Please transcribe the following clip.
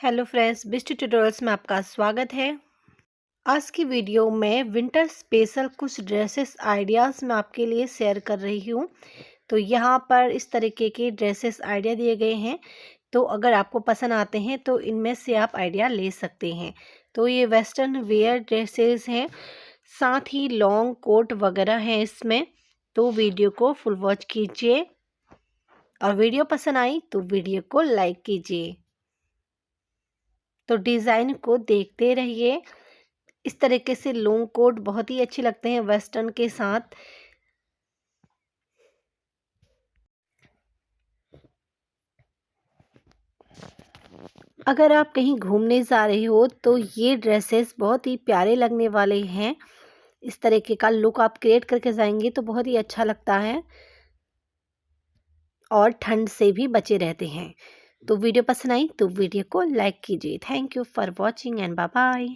Hello friends, Bisht tutorials में आपका स्वागत है। आज की वीडियो में विंटर स्पेशल कुछ ड्रेसेस आइडियाज़ मैं आपके लिए शेयर कर रही हूँ। तो यहाँ पर इस तरीके के ड्रेसेस आइडिया दिए गए हैं। तो अगर आपको पसंद आते हैं तो इनमें से आप आइडिया ले सकते हैं। तो ये वेस्टर्न वेयर ड्रेसेस हैं, साथ ही लॉन्ग कोट वगैरह हैं इसमें। तो वीडियो को फुल वॉच कीजिए और वीडियो पसंद आई तो वीडियो को लाइक कीजिए। तो डिज़ाइन को देखते रहिए। इस तरीके से लॉन्ग कोट बहुत ही अच्छे लगते हैं वेस्टर्न के साथ। अगर आप कहीं घूमने जा रहे हो तो ये ड्रेसेस बहुत ही प्यारे लगने वाले हैं। इस तरीके का लुक आप क्रिएट करके जाएंगे तो बहुत ही अच्छा लगता है और ठंड से भी बचे रहते हैं। तो वीडियो पसंद आई तो वीडियो को लाइक कीजिए। Thank you for watching and bye bye.